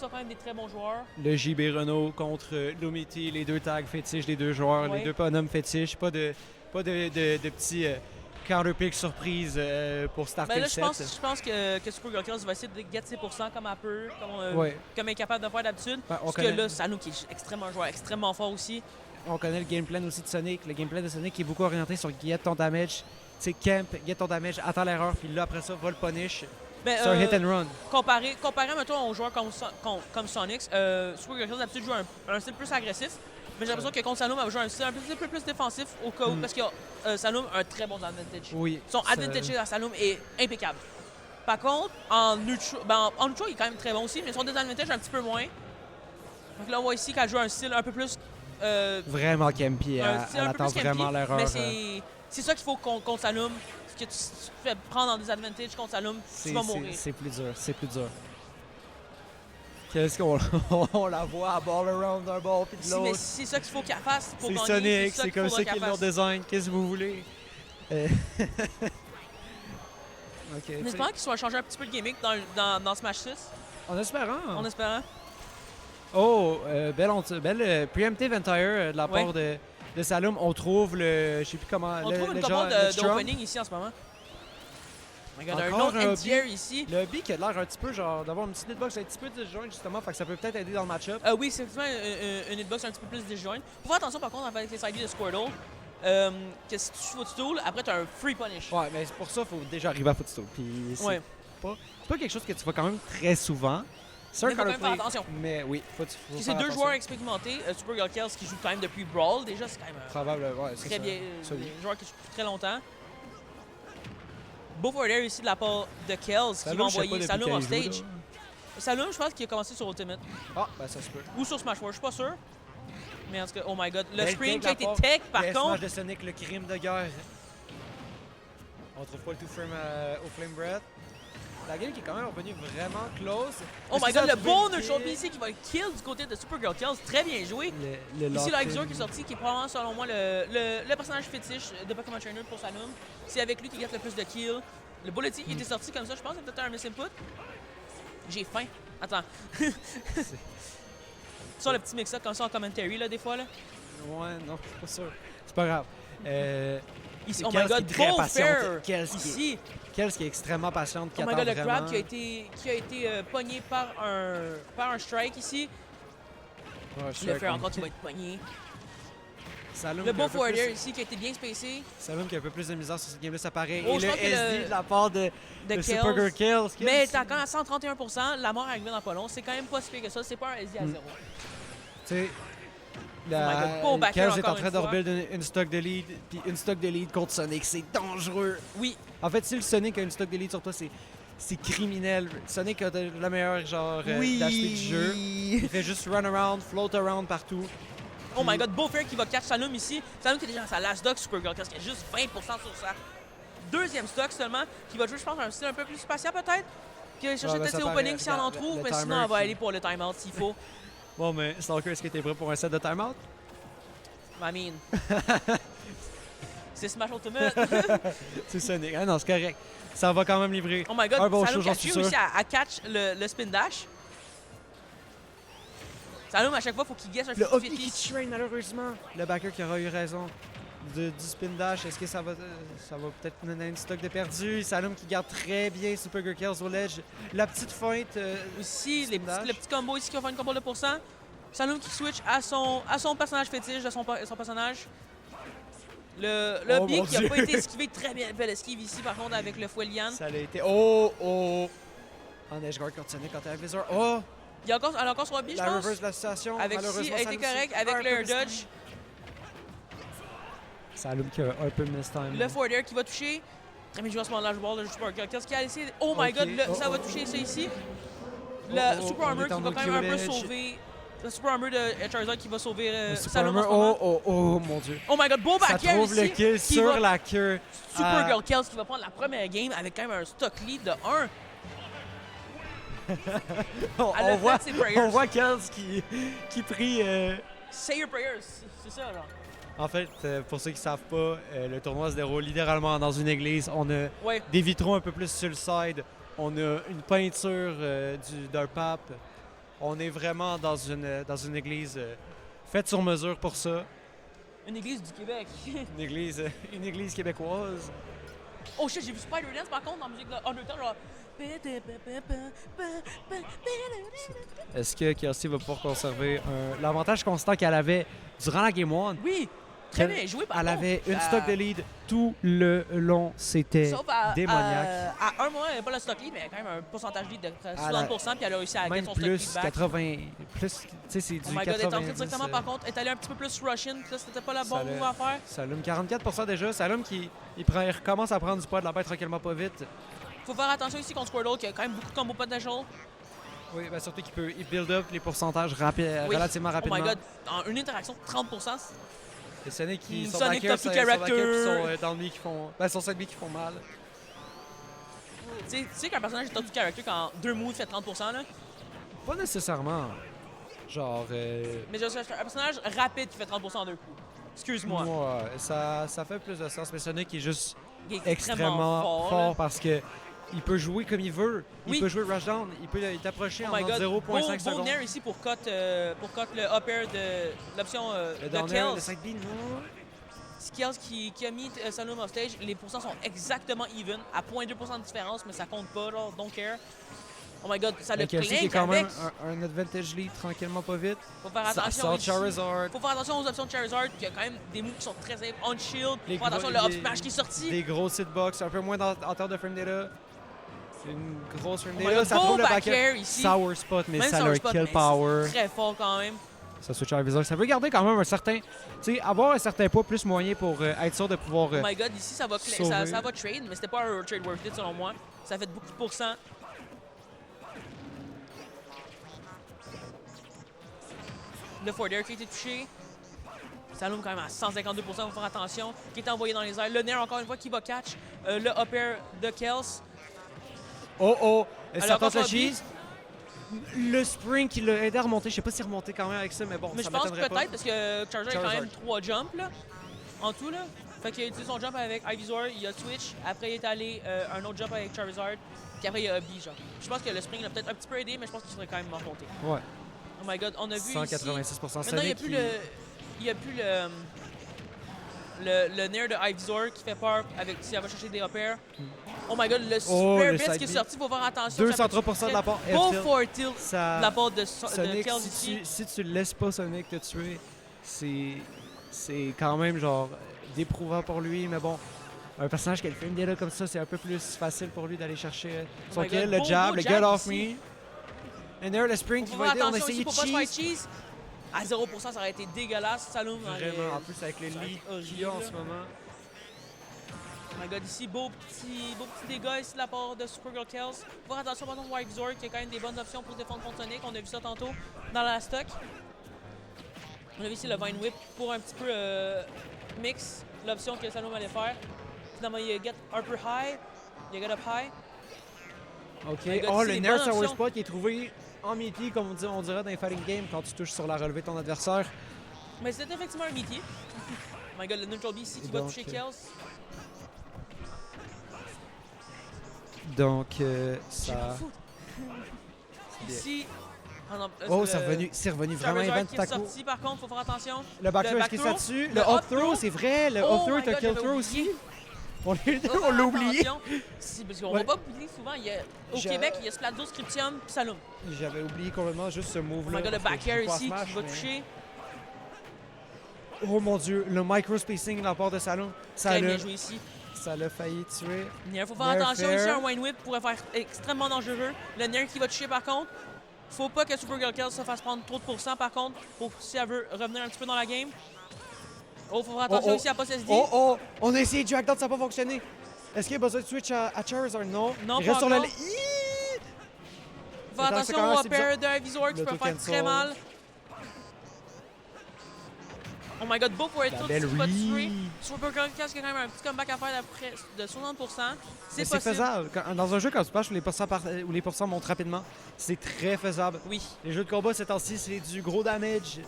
sont quand même des très bons joueurs. Le JB Renault contre Lumity, les deux tags fétiches des deux joueurs, les deux bonhommes fétiches. Pas de petits counterpick surprise pour starter Ben là, le set. je pense que Super Girl Kills va essayer de get ses pourcents comme un peu, comme il est capable de faire d'habitude. Ben, Parce que là, Salou qui est extrêmement un joueur extrêmement fort aussi. On connaît le game plan aussi de Sonic. Le game plan de Sonic qui est beaucoup orienté sur get ton damage. Tu sais, camp, get ton damage, attends l'erreur, puis là, après ça, va le punish. Ben, c'est un hit and run. Comparé mettons, aux joueurs comme Sonic, Super Girl Kills d'habitude joue un style plus agressif. Mais j'ai l'impression que contre Salum, elle va jouer un style un peu plus défensif au cas où, parce que Salum a un très bon advantage. Oui. Son advantage à Salum est impeccable. Par contre, en neutral, il est quand même très bon aussi, mais son désavantage est un petit peu moins. Donc là, on voit ici qu'elle joue un style un peu plus... vraiment campy. Elle attend vraiment l'erreur. Mais c'est ça qu'il faut contre Salum. Que tu fais prendre en désavantage contre Salum, tu vas mourir. C'est plus dur. Qu'est-ce qu'on on la voit à ball around d'un ball puis de l'autre. Mais c'est ça qu'il faut qu'elle fasse pour gagner. C'est Sonic, c'est comme ça qu'ils l'ont design. Qu'est-ce que vous voulez? Okay, j'espère qu'ils vont changer un petit peu le gimmick dans Smash 6. En espérant. Oh, belle preemptive entire de la part de Salum. On trouve je sais plus comment... On trouve une commande d'opening ici en ce moment. Regarde, un autre NTR ici. Le B qui a l'air un petit peu genre d'avoir une petite hitbox un petit peu disjoint justement, fait que ça peut peut-être aider dans le match-up. Oui, c'est effectivement une hitbox un petit peu plus disjoint. Faut faire attention par contre avec les side B de Squirtle. Que si tu footstool, après tu as un free punish. Ouais, mais pour ça, il faut déjà arriver à footstool. Puis c'est pas quelque chose que tu vois quand même très souvent. C'est un counterplay. Faire attention. Mais oui, faut c'est deux joueurs expérimentés. Super Girl Kills qui jouent quand même depuis Brawl. Déjà, c'est quand même probablement, très bien. Des joueurs qui jouent depuis très longtemps. Beau forward ici de la part de Kills qui va envoyer Salum en stage. Salum, je pense qu'il a commencé sur Ultimate. Ah, ben ça se peut. Ou sur Smash Wars, je suis pas sûr. Mais en tout cas, oh my god. Le screen qui a été tech par contre. Le Smash de Sonic, le crime de guerre. On trouve pas le two-frame au Flame Breath. La game qui est quand même revenue vraiment close. Oh my god, le bon neutral ici qui va kill du côté de Super Girl Kills. Très bien joué. Ici, le Exor qui est sorti, qui est probablement, selon moi, le personnage fétiche de Pokémon Trainer pour Salum. C'est avec lui qu'il gagne le plus de kills. Le Bulletin qui était sorti comme ça, je pense que c'est peut-être un miss input. J'ai faim. Attends. Sur le petit mix-up comme ça en commentary, là, des fois, là. Ouais, non, je suis pas sûr. C'est pas grave. Ici, oh my god, très fair. Ici. Kels qui est extrêmement patiente, qui attend vraiment... le crab qui a été pogné par un strike ici. Le fer encore qui va être pogné. Salum le bon forwarder ici qui a été bien spacé. Salum qui a un peu plus de misère sur cette game-là, ça paraît. Oh, et le SD de la part de Super Girl Kills. Mais t'as quand même à 131%, la mort est arrivée dans pas long. C'est quand même pas si pire que ça, c'est pas un SD à 0. Tu sais... Kels est en train de rebuild une stock de lead, puis une stock de lead contre Sonic, c'est dangereux. Oui. En fait, si le Sonic a une stock de lead sur toi, c'est criminel. Sonic a la meilleure genre d'HP du jeu. Il fait juste run around, float around partout. Oh my god, Beaufair qui va catch Salum ici. Salum qui est déjà dans sa last stock Super Girl Kills, qui a juste 20% sur sa deuxième stock seulement, qui va jouer, je pense, un style un peu plus spatial peut-être. Qui va chercher peut-être ses openings si on en trouve, mais sinon, on va aller pour le timeout s'il faut. Bon, mais Stalker, est-ce que t'es prêt pour un set de timeout? I mean... c'est Smash Ultimate. C'est Sonic. Ah non, c'est correct. Ça va quand même livrer. Oh my god, un bon Salum show, j'en suis sûr. Réussi à catch le spin dash. Salum, à chaque fois, il faut qu'il guesse un le hockey qui train, malheureusement. Le backer qui aura eu raison du spin dash. Est-ce que ça va peut-être donner une stock de perdu? Salum qui garde très bien Super Girl Kills au ledge. La petite feinte. Aussi, le petit combo ici qui va faire une combo de pourcent. Salum qui switch à son personnage fétiche, à son personnage. Le B qui n'a pas été esquivé, très bien. Belle esquive ici, par contre, avec le Fouelian. Ça a été... Oh! En edge guard contre Sonic, quand t'es Visor. Oh! Elle a encore son B, je pense. La reverse de la situation. Avec si, elle était correcte, avec le air dodge. Salum qui a un peu miss time. Le forwarder qui va toucher. Très bien joué à ce moment-là, le joueur de Super Girl Kills qui a laissé... Oh my god, ça va toucher ça ici. Le Super Armor qui va quand même un peu sauver... Le Super Armor de Charizard qui va sauver Salum en ce moment. Oh mon dieu. Oh my god, beau back ça trouve ici. Le kill sur la queue. Super Girl Kills qui va prendre la première game avec quand même un stock lead de 1. on voit Kills qui prie... Say your prayers, c'est ça genre. En fait, pour ceux qui ne savent pas, le tournoi se déroule littéralement dans une église. On a des vitraux un peu plus sur le side. On a une peinture d'un pape. On est vraiment dans une église faite sur mesure pour ça. Une église du Québec. Une église québécoise. Oh shit, j'ai vu Spider-Dance par contre dans la musique de Undertale, genre... Est-ce que Kelsey va pouvoir conserver l'avantage constant qu'elle avait durant la Game 1? Oui, très bien joué par Elle contre. avait une stock de lead tout le long. C'était Sauf démoniaque. à un moment, elle n'avait pas le stock lead, mais elle a quand même un pourcentage lead de 60%, puis elle a réussi à gagner Même son stock lead plus back. 80. Plus, tu sais, c'est Oh du my god, elle est entrée 90. directement par contre, elle est allée un petit peu plus Russian, puis là c'était pas la Ça bonne l'a- move à faire. Salum, 44% déjà. Salum qui il recommence à prendre du poids de la bête tranquillement pas vite. Faut faire attention ici contre Squirtle, qui a quand même beaucoup de combo potential. Oui, ben surtout qu'il peut build up les pourcentages relativement Oh rapidement. my god, en une interaction, 30%. Et Sonic qui sont Sonic backers, copy son character. backup sont dans le qui font. Ben, sont ceux qui font mal. Tu sais qu'un personnage est top character quand 2 moves fait 30%, là. Pas nécessairement. Genre. Mais je cherche un personnage rapide qui fait 30% en 2 coups. Excuse-moi. Ouais, ça fait plus de sens. Mais Sonic est juste Il est extrêmement fort parce que il peut jouer comme il veut. Il Oui. peut jouer rushdown. Il peut t'approcher Oh en my god, 0.5 beau secondes. nair ici pour cut le up air de l'option Le de down air, le Kells. side B, non. Kells qui a mis Salum off stage, les pourcents sont exactement even, à 0.2% de différence, mais ça compte pas, genre, don't care. Oh my god, ça le Kelsey qui est clink quand même avec. un advantage lead tranquillement pas vite. Faut faire Ça attention sort ici. Charizard. Faut faire attention aux options de Charizard, qui a quand même des moves qui sont très safe. On shield, Les faut faire attention gros- le up les- smash qui est sorti. Des gros hitbox, un peu moins en termes de frame data. C'est une grosse frame Oh my data. god, Ça beau trouve le back back air ici. Sour spot, mais Même ça a Sour un Spot, kill mais power. c'est très fort quand même. Ça switch à viseur. Ça veut garder quand même un certain. Tu sais, avoir un certain poids plus moyen pour être sûr de pouvoir. Oh my god, ici ça va, sauver. ça va trade, mais c'était pas un trade worth it selon moi. Ça fait beaucoup de pourcents. Le forward qui a été touché. Salum quand même à 152%, faut faire attention. Qui est envoyé dans les airs. Le Nair encore une fois qui va catch. Le up air de Kells. Oh! Ça Alors, tente la contre Bobby. cheese. Le spring qui l'a aidé à remonter. Je sais pas s'il remontait quand même avec ça, mais bon, Mais ça je pense m'étonnerait peut-être pas. parce que Charizard a quand Charizard. même 3 jumps là, en tout. Là. Fait qu'il a utilisé son jump avec Ivysaur, il a switch. Après, il est allé un autre jump avec Charizard. Puis après, il y a B, genre. Je pense que le spring l'a peut-être un petit peu aidé, mais je pense qu'il serait quand même remonté. Ouais. Oh my god, on a vu 186% ici. Maintenant, il n'y a Sonic plus qui- il y a plus le Nair de Ivysaur qui fait peur avec si elle va chercher des up air. Oh my god, le super le best side qui est B. sorti, faut faire attention. 203% de la part Beau F-tilt. for tilt Ça- de la part de Sonic, Kells si ici. tu le laisses pas Sonic te tuer, c'est quand même genre déprouvant pour lui, mais bon, un personnage qui a le frame data comme ça, c'est un peu plus facile pour lui d'aller chercher son my kill, God, le beau jab, le jab get off ici. me. And there, le spring qui Faut va faire aider, on a attention essayé ici de pour pas se faire cheese. cheese. À 0%, ça aurait été dégueulasse. Salum, Vraiment, en plus avec le ça va lead être qu'il y a en horrible, ce là. moment. Oh my god, ici, beau petit dégât ici de la part de Supergirl Kells. Faut faire attention par contre à Ivysaur qui a quand même des bonnes options pour se défendre contre Sonic. On a vu ça tantôt dans la stock. On a vu ici le Vine Whip pour un petit peu mix l'option que Salum allait faire. Finalement, il a get upper high. Il a get up high. Ok, my God, oh c'est le des Nair bonnes Sour options. Spot qui est trouvé en meaty, comme on dirait dans les fighting games quand tu touches sur la relevée de ton adversaire. Mais c'était effectivement un métier. Oh my god, le Neutral B ici qui Et va donc, toucher Kells. Donc Je ça. m'en fous. Ici. Ah non, là, Oh, le- c'est revenu vraiment Charizard event qui tout est à coup. sorti par contre, faut faire attention. Le back Le throw, est-ce back qu'il est throw, dessus? le Le up up throw, throw. c'est vrai. Le Oh up throw my est un God, kill j'avais throw aussi. oublié. On Faut l'a faire oublié. attention. Si, parce qu'on Ouais. va pas oublier souvent, il y a, au Je- Québec, il y a Splatoon, Scriptium, puis Salum. J'avais oublié complètement juste ce Oh move-là. my god, le parce que back je air joue pas à ici Smash, qui va mais- toucher. Oh mon dieu, le micro-spacing de la part de Salon, Très bien joué ici. ça l'a failli tuer. Il faut faire Nair attention fair. ici, un Wine Whip pourrait faire extrêmement dangereux. Le Nair qui va toucher par contre. Faut pas que Supergirl Kells se fasse prendre trop de pourcents par contre, pour si elle veut revenir un petit peu dans la game. Oh, faut faire attention Oh, oh. ici à pas s'SD. Oh, on a essayé de drag down, ça n'a pas fonctionné. Est-ce qu'il y a besoin de switch à Charizard? Non. Non, Il pas reste sur la encore. ligne. Faut Attends, c'est attention quand même au assez pair de Ivysaur qui peut L'auto faire cancel. très mal. Oh my god, beau pour être La tout belle pas tué. Ree. Supergirl Kells qui a quand même un petit comeback à faire d'après de 60%. Mais C'est c'est possible. faisable. Dans un jeu comme Smash où où les pourcents montent rapidement, c'est très faisable. Oui. Les jeux de combat ces temps-ci, c'est du gros damage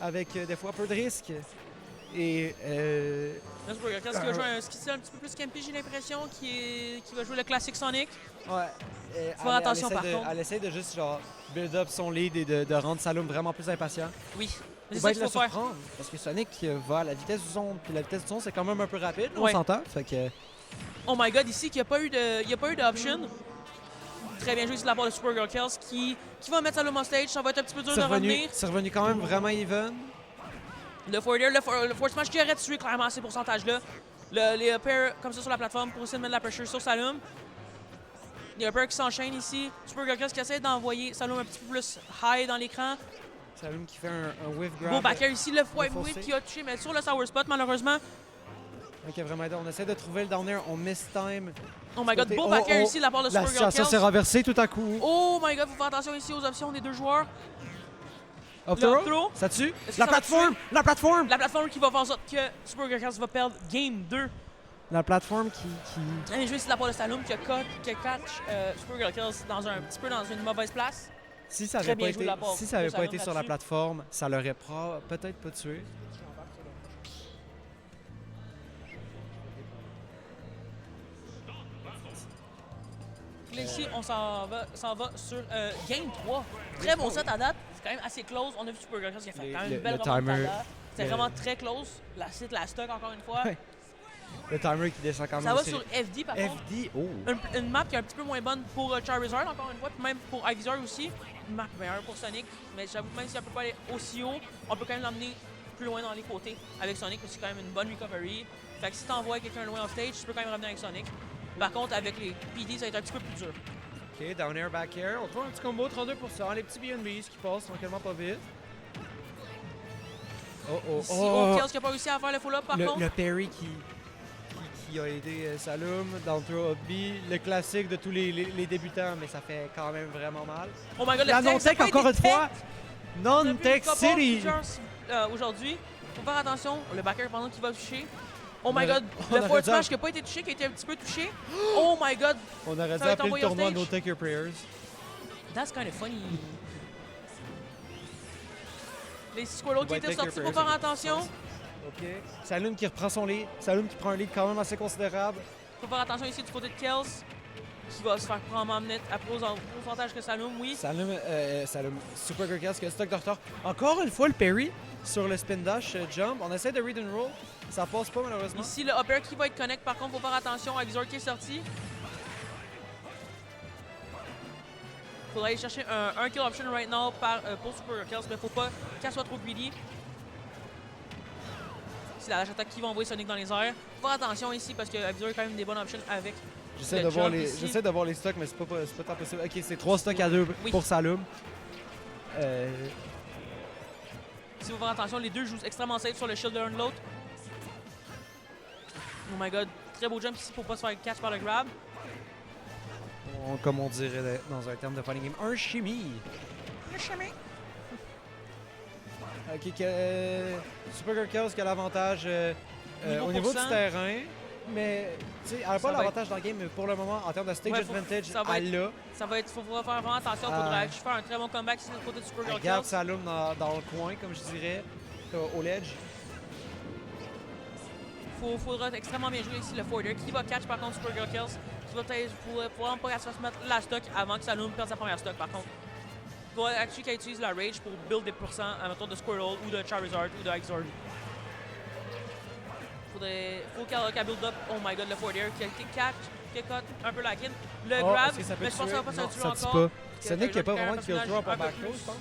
avec des fois peu de risques. Et Là, Supergirl Kills qui va jouer un style un petit peu plus campy, j'ai l'impression, qui va jouer le classique Sonic. ouais, Faut faire attention par contre. Elle essaie de juste genre build up son lead et de rendre Salum vraiment plus impatient. Oui. C'est C'est ça ça qu'il qu'il faut faut faire. surprendre. Parce que Sonic va à la vitesse du son. Puis la vitesse du son, c'est quand même un peu rapide, on Ouais. s'entend. Fait que. Oh my god, ici, qu'il n'y a pas eu d'option. Très bien joué sur la part de Supergirl Kills qui va mettre Salum en stage. Ça va être un petit peu dur de revenir. C'est revenu quand même vraiment even. Le forwarder, le forward smash qui aurait tué clairement à ces pourcentages-là. Les uppers comme ça sur la plateforme pour essayer de mettre la pressure sur Salum. Les uppers qui s'enchaînent ici. Supergirl Kills qui essaie d'envoyer Salum un petit peu plus high dans l'écran. Salum qui fait un whiff grab. Beau backer ici, le whip fossé. qui a touché, mais sur le sour spot malheureusement. Ok, vraiment aidé. On essaie de trouver le down air, on miss time. Oh my god, Côté- beau oh, backer oh, ici de la part de La Supergirl situation s'est Kills. renversée tout à coup. Oh my god, faut faire attention ici aux options des deux joueurs. Up Le throw? up throw. Ça tue? Est-ce que La ça va plateforme! La plateforme! La plateforme qui va faire en sorte que Supergirl Kills va perdre Game 2. La plateforme qui... Bien joué ici de la part de Salum qui a catch Supergirl Kills un petit peu dans une mauvaise place. Si ça Très avait bien pas joué été, de la part si ça avait de pas Salum été sur la là-dessus. plateforme, ça l'aurait peut-être pas tué. Là, ici, on s'en va sur Game 3. Très bon set à date. C'est quand même assez close. On a vu Supergirl Kills qui a fait quand même une belle le timer, remontada. C'était vraiment très close. La stock encore une fois. Ouais. Le timer qui descend quand même. Ça va aussi. sur FD par contre. FD, oh! Une map qui est un petit peu moins bonne pour Charizard encore une fois, puis même pour Ivysaur aussi. Une map meilleure pour Sonic, mais j'avoue que même si on peut pas aller aussi haut, on peut quand même l'emmener plus loin dans les côtés avec Sonic, parce que c'est quand même une bonne recovery. Fait que si t'envoies quelqu'un loin off stage, tu peux quand même revenir avec Sonic. Par contre, avec les PD, ça va être un petit peu plus dur. Ok, down air, back air. On trouve un petit combo 32%. Les petits BNBs qui passent tranquillement pas vite. Oh oh Ici, oh! Kills qui a pas réussi à faire le follow-up par contre. Le parry qui a aidé Salum, down throw up B, le classique de tous les débutants, mais ça fait quand même vraiment mal. Oh my god, La le tech, ça non-tech a pas encore été une fois! tech. On a vu Non-tech une couple City! features, aujourd'hui, faut faire attention, le backer pendant qu'il va toucher. Oh my On god, aurait le forward dû smash qui a pas été touché, qui a été un petit peu touché. Oh my god, On aurait dû Ça va être appeler le envoyé au tournoi stage. No Take Your Prayers. that's kind of funny. Les Squirtle qui Ouais, étaient take your sortis pour prayers, faire attention. Ok. Salum qui reprend son lead. Salum qui prend un lead quand même assez considérable. Faut faire attention ici du côté de Kills, qui va se faire prendre en minute à plus en pourcentage que Salum, oui. Salum, Supergirl Kills qui a le stock de retard. Encore une fois le parry sur le spin dash jump. On essaie de read and roll. Ça passe pas malheureusement. Ici, le upper qui va être connect, par contre, faut faire attention. Ivysaur qui est sorti. Faudrait aller chercher un kill option right now pour Supergirl Kills, mais faut pas qu'elle soit trop greedy. C'est la dash attaque qui va envoyer Sonic dans les airs. Faut faire attention ici parce que Ivysaur a quand même des bonnes options avec. J'essaie le de voir jump les, ici. j'essaie de voir les stocks, mais c'est pas tant possible. Ok, c'est 3 stocks à 2 Oui. pour Salum. Si vous faire attention, les deux jouent extrêmement safe sur le shield de l'un de l'autre. Oh my god, très beau jump ici pour pas se faire catch par le grab. Comme on dirait dans un terme de fighting game, un chimie. Le chemin. Ok, Supergirl Kills qui a l'avantage Niveau au niveau du pourcent. terrain, mais tu sais, elle n'a Ça pas va l'avantage dans le game, mais pour le moment, en termes de stage Ouais, faut- advantage, ça va elle l'a. Ça va être, faut faire vraiment attention, Ah. faudrait faire un très bon comeback ici du côté de Supergirl Elle garde Kills. Salum dans le coin, comme je dirais, au ledge. Faudra être extrêmement bien joué ici le forwarder qui va catch par contre Supergirl Kills. Qui va peut-être vraiment pas qu'elle se fasse mettre la stock avant que Salum perde sa première stock par contre. Il doit actually qu'elle utilise la rage pour build des pourcents à mettons de Squirtle ou de Charizard ou de Exord. Faut qu'elle build up, oh my god, le forwarder qui a été catch, qui a cut un peu la kin. Le Oh, grab, est-ce que ça peut mais je pense que ça va pas tuer? se Non, tuer ça tue encore. pas. Ce n'est qu'il n'y a pas Charizard, vraiment de un kill personnage throw pour un peu Backrow, plus- je pense.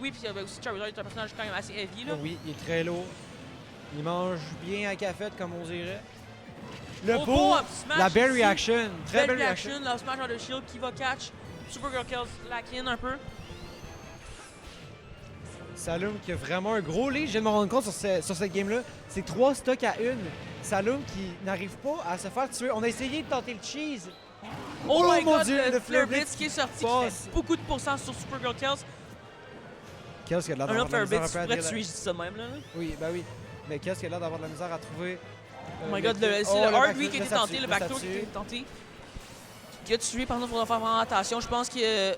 Oui, puis aussi Charizard est un personnage quand même assez heavy là. Oh oui, il est très lourd. Il mange bien à cafette, comme on dirait. Le Oh, beau, beau up smash la belle ici. reaction, très Belle belle reaction. reaction, le smash out de shield qui va catch. Supergirl Kills la kin un peu. Salum qui a vraiment un gros lead, je viens de me rendre compte sur cette game-là. C'est 3 stocks à 1. Salum qui n'arrive pas à se faire tuer. On a essayé de tenter le cheese. Oh, Oh my mon god, Dieu, le le Flare Flare Blitz Blitz qui est sorti, qui passe. fait beaucoup de pourcents sur Supergirl Kills. Qu'est-ce qu'il a l'air Un d'avoir autre de la Flare misère Blitz, un tu peu à pourrais tuer, je dis ça de même là. Oui, bah oui. Mais qu'est-ce qu'il a l'air d'avoir de la misère à trouver? Oh my god, c'est Oh, le hard back- lui qui a été tenté, le backthrow qui a été tenté. Qui a tué, par contre, il faudra faire vraiment attention. Je pense que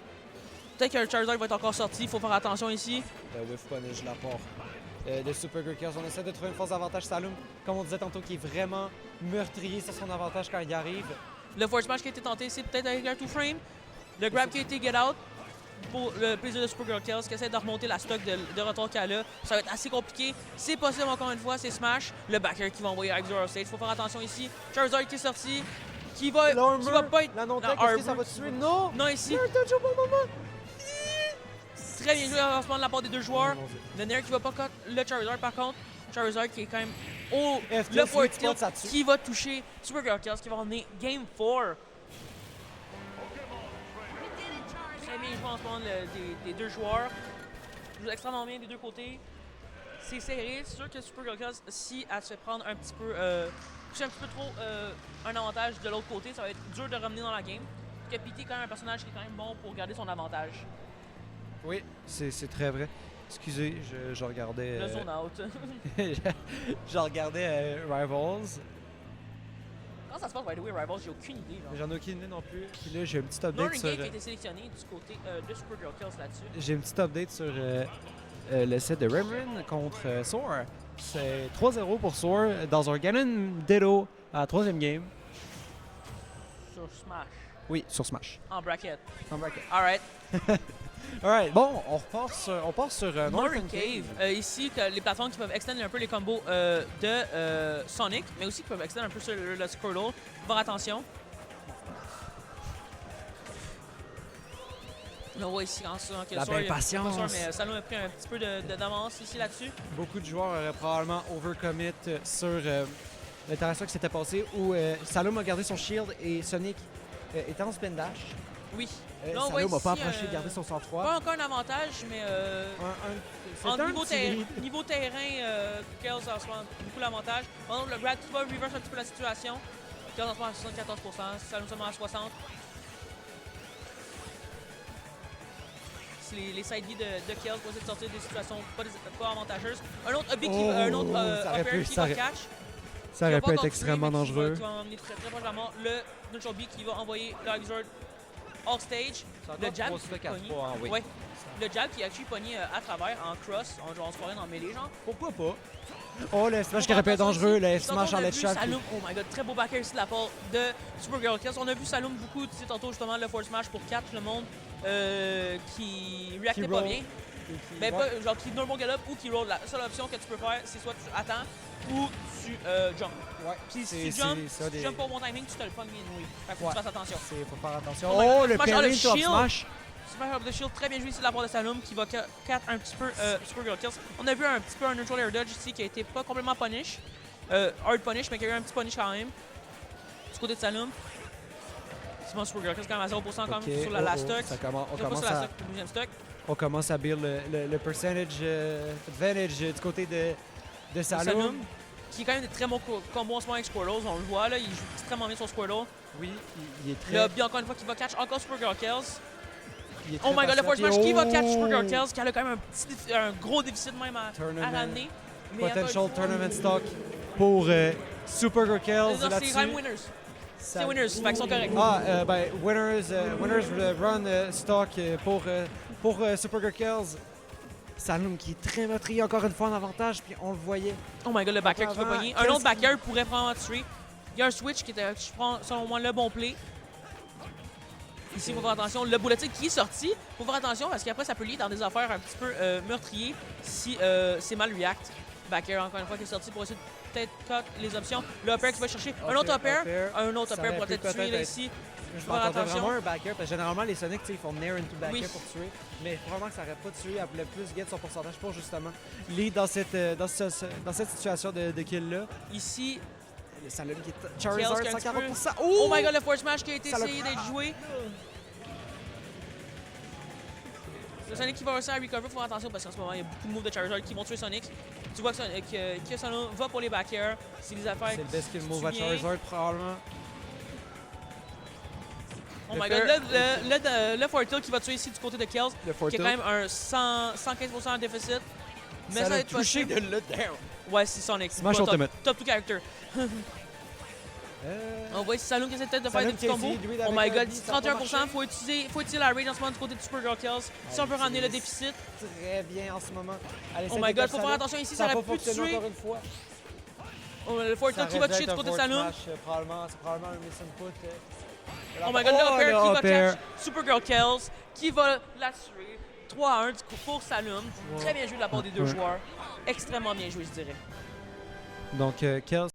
peut-être que le Charizard va être encore sorti, il faut faire attention ici. Le whiff punish la part. de Supergirl Chaos. On essaie de trouver une force d'avantage. Salum, comme on disait tantôt, qui est vraiment meurtrier sur son avantage quand il arrive. Le force smash qui a été tenté, c'est peut-être avec un two-frame. Le grab qui a été get out pour le plaisir de Supergirl Chaos qui essaie de remonter la stock de retour qu'elle a. Ça va être assez compliqué. C'est possible encore une fois, c'est smash. Le backer qui va envoyer Exor off stage. Faut faire attention ici. Charizard qui est sorti. Qui va pas être... La non-tech, est-ce que ça va tuer? Non! Non, ici. Un touch au bon moment! Très bien joué en ce moment de la part des deux joueurs. Le Nair qui va pas cut le Charizard par contre. Charizard qui est quand même au le forward tilt qui va toucher Supergirl Chaos qui va emmener Game 4. Très bien joué en ce moment des deux joueurs. Joue extrêmement bien des deux côtés. C'est serré. C'est sûr que Supergirl Chaos, si elle se fait prendre un petit peu, toucher un petit peu trop un avantage de l'autre côté, ça va être dur de ramener dans la game. Parce que PT est quand même un personnage qui est quand même bon pour garder son avantage. Oui, c'est très vrai. Excusez, je regardais... Le zone out. je regardais Rivals. Comment ça se passe, by the way, Rivals? J'ai aucune idée. J'en ai aucune idée non plus. Puis là, j'ai un petit update Lauren sur... Gate a été sélectionné du côté de Supergirl Chaos là-dessus. J'ai un petit update sur le set de Reverend contre Soar. C'est 3-0 pour Soar dans un Ganon Ditto à la 3e game. Sur Smash. Oui, sur Smash. En bracket. En bracket. Alright. Alright, bon, on part sur Northern Cave. Ici, les plateformes qui peuvent extendre un peu les combos de Sonic, mais aussi qui peuvent extendre un peu sur le Squirtle. Faire attention. On voit ici en que la belle patience. Mais Salom a pris un petit peu d'avance ici là-dessus. Beaucoup de joueurs auraient probablement overcommit sur l'interaction qui s'était passée où Salom a gardé son shield et Sonic était en spin dash. Oui. Salom n'a pas approché de garder son sang-froid. Pas encore un avantage, mais niveau terrain, Chaos a beaucoup l'avantage. Par exemple, le Grad qui va reverse un petit peu la situation. Chaos en ce moment à 74%, Salom seulement à 60%. Les side B de Chaos pour essayer de sortir des situations pas avantageuses. Un autre upper qui va catch. Ça aurait pu être extrêmement dangereux. Qui va emmener très proche de la mort. Le neutral B qui va envoyer le Exort off stage. Le jab qui pogné. Ouais. Le jab qui a actually pogné à travers en cross, en jouant soirée dans mêlée genre. Pourquoi pas? Oh, le F-Smash qui aurait pu être dangereux, le F-Smash en let's shot. Salum, oh my god, très beau backer ici de la part de Supergirl Chaos. On a vu Salum beaucoup, tu sais, tantôt justement le forward smash pour catch le monde qui reactait pas bien. Mais pas, genre qui normal gallop ou qui roll. La seule option que tu peux faire, c'est soit tu attends ou tu jump. Ouais. Puis si tu jump pas au bon timing, tu te le pognes oui. Fait que faut que tu fasses attention. Faut faire attention. Oh, le parry top smash! Smash up the shield, très bien joué ici de la part de Salum qui va catch un petit peu Supergirl Chaos. On a vu un petit peu un neutral air dodge ici qui a été pas complètement punish. Hard punish, mais qui a eu un petit punish quand même. Du côté de Salum. Sinon, Supergirl Chaos quand même à 0% quand même sur la stock. On commence à build le percentage advantage du côté de Salum. Qui est quand même des très bons combos en ce moment avec Squirtle. On le voit là, il joue extrêmement bien sur Squirtle. Oui, il est très... Là, bien encore une fois, qui va catch encore Supergirl Chaos. Oh my god, le force smash qui va catch Supergirl Chaos, qui a quand même un gros déficit même à ramener. Potential tournament stock pour Supergirl Chaos là-dessus. C'est même winners. C'est winners, fait qu'ils sont corrects. Winners run stock pour Supergirl Chaos. Salum qui est très meurtrier encore une fois en avantage, puis on le voyait. Oh my god, le backer qui va pogner. Un autre backer pourrait prendre tuer. Il y a un switch qui était, je prends selon moi, le bon play. Ici, il faut faire attention. Le bullet qui est sorti, il faut faire attention parce qu'après, ça peut lier dans des affaires un petit peu meurtriers si c'est mal react. Backer, encore une fois, qui est sorti pour essayer de peut-être cut les options. Le upper qui va chercher un autre upper pour peut-être tuer là, ici. Je m'attendais vraiment un backer, parce que généralement les Sonic ils font nair into backer pour tuer, mais vraiment que ça n'aurait pas tué, elle voulait plus get son pourcentage pour justement lead dans cette situation de kill là. Ici, le Salum qui est Charizard 140%. Oh my god, le force smash qui a été essayé d'être joué. Le Sonic qui va réussir à recover, il faut faire attention parce qu'en ce moment il y a beaucoup de moves de Charizard qui vont tuer Sonic. Tu vois que Sonic va pour les backers, c'est des affaires. C'est le best kill move à Charizard probablement. Oh my god, le Fortil qui va tuer ici du côté de Kells, qui a quand même un 115% de déficit. Mais ça va être touché de le down. Ouais, c'est Sonic. Smash Ultimate. Top 2 character. On voit ici Saloon qui essaie peut-être de faire des petits combos. Oh my god, 31%, faut utiliser la rage en ce moment du côté de Supergirl Kills. Si on veut ramener le déficit. Très bien en ce moment. Oh my god, faut faire attention ici, ça aurait pu tuer. Encore une fois. Oh, le Fortnite qui va toucher du côté de Saloon. C'est probablement un miss input. Oh my god, le upper qui va catch Supergirl Kills, qui va la tuer. 3-1 pour Saloon. Très bien joué de la part des deux joueurs. Extrêmement bien joué, je dirais. Donc, Kills